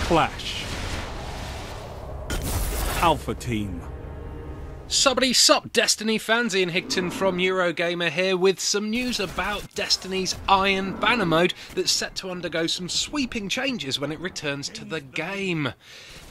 clash. Alpha Team. Subbity sup, Destiny fans, Ian Higton from Eurogamer here with some news about Destiny's Iron Banner mode that's set to undergo some sweeping changes when it returns to the game.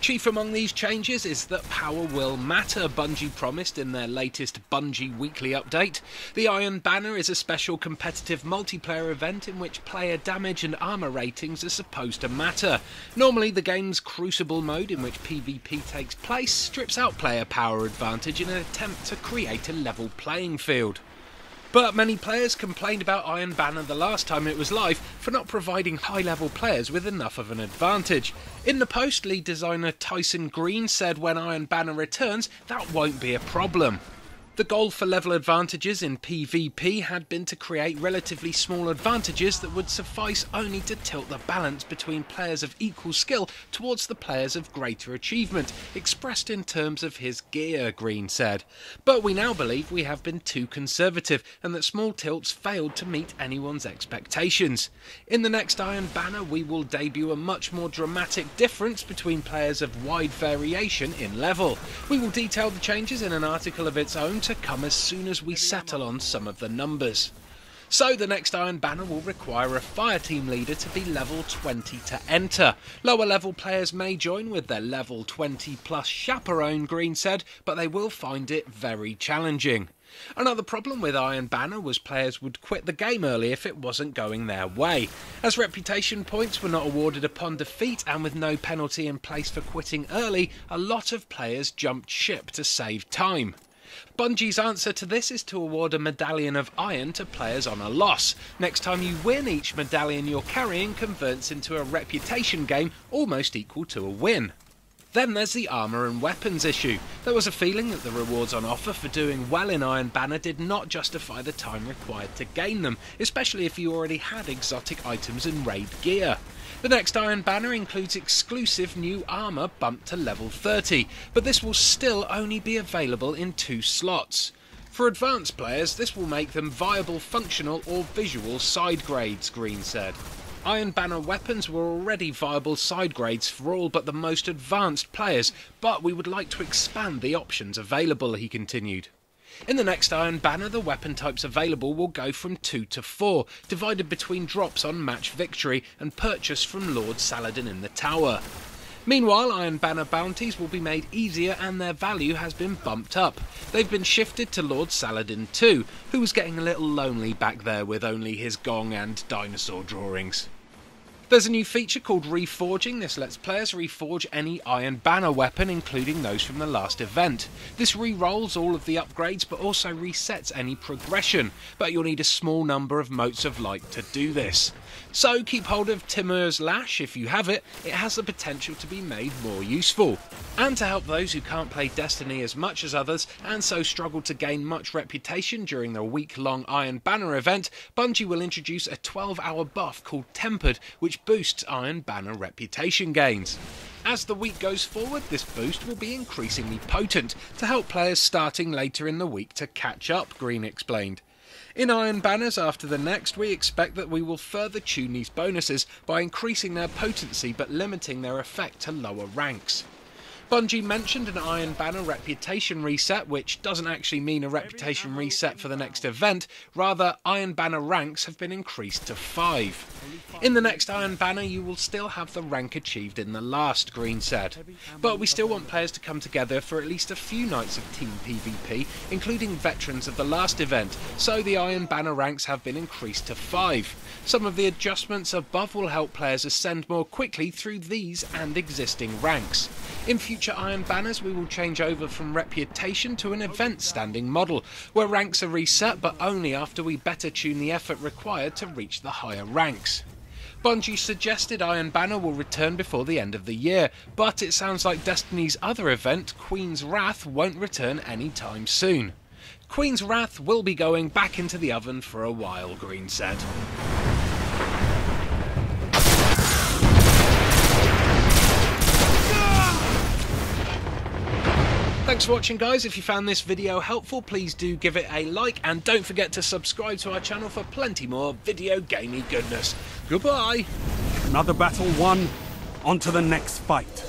Chief among these changes is that power will matter, Bungie promised in their latest Bungie Weekly update. The Iron Banner is a special competitive multiplayer event in which player damage and armour ratings are supposed to matter. Normally the game's Crucible mode, in which PvP takes place, strips out player power advantage in an attempt to create a level playing field. But many players complained about Iron Banner the last time it was live for not providing high-level players with enough of an advantage. In the post, lead designer Tyson Green said when Iron Banner returns, that won't be a problem. The goal for level advantages in PvP had been to create relatively small advantages that would suffice only to tilt the balance between players of equal skill towards the players of greater achievement, expressed in terms of his gear, Green said. But we now believe we have been too conservative and that small tilts failed to meet anyone's expectations. In the next Iron Banner we will debut a much more dramatic difference between players of wide variation in level. We will detail the changes in an article of its own to come as soon as we settle on some of the numbers. So the next Iron Banner will require a Fireteam leader to be level 20 to enter. Lower level players may join with their level 20 plus chaperone, Green said, but they will find it very challenging. Another problem with Iron Banner was players would quit the game early if it wasn't going their way. As reputation points were not awarded upon defeat and with no penalty in place for quitting early, a lot of players jumped ship to save time. Bungie's answer to this is to award a medallion of iron to players on a loss. Next time you win, each medallion you're carrying converts into a reputation gain almost equal to a win. Then there's the armour and weapons issue. There was a feeling that the rewards on offer for doing well in Iron Banner did not justify the time required to gain them, especially if you already had exotic items and raid gear. The next Iron Banner includes exclusive new armour bumped to level 30, but this will still only be available in 2 slots. For advanced players, this will make them viable functional or visual side grades, Green said. Iron Banner weapons were already viable side grades for all but the most advanced players, but we would like to expand the options available, he continued. In the next Iron Banner, the weapon types available will go from 2 to 4, divided between drops on match victory and purchase from Lord Saladin in the tower. Meanwhile, Iron Banner bounties will be made easier and their value has been bumped up. They've been shifted to Lord Saladin too, who was getting a little lonely back there with only his gong and dinosaur drawings. There's a new feature called Reforging. This lets players reforge any Iron Banner weapon, including those from the last event. This re-rolls all of the upgrades but also resets any progression, but you'll need a small number of motes of light to do this. So keep hold of Timur's Lash if you have it, it has the potential to be made more useful. And to help those who can't play Destiny as much as others and so struggle to gain much reputation during the week-long Iron Banner event, Bungie will introduce a 12-hour buff called Tempered, which boosts Iron Banner reputation gains. As the week goes forward, this boost will be increasingly potent to help players starting later in the week to catch up, Green explained. In Iron Banners after the next, we expect that we will further tune these bonuses by increasing their potency but limiting their effect to lower ranks. Bungie mentioned an Iron Banner reputation reset, which doesn't actually mean a reputation reset for the next event, rather Iron Banner ranks have been increased to 5. In the next Iron Banner you will still have the rank achieved in the last, Green said. But we still want players to come together for at least a few nights of team PvP, including veterans of the last event, so the Iron Banner ranks have been increased to 5. Some of the adjustments above will help players ascend more quickly through these and existing ranks. In future Iron Banners we will change over from reputation to an event standing model, where ranks are reset but only after we better tune the effort required to reach the higher ranks. Bungie suggested Iron Banner will return before the end of the year, but it sounds like Destiny's other event, Queen's Wrath, won't return anytime soon. Queen's Wrath will be going back into the oven for a while, Green said. Thanks for watching, guys. If you found this video helpful, please do give it a like and don't forget to subscribe to our channel for plenty more video gaming goodness. Goodbye. Another battle won On to the next fight.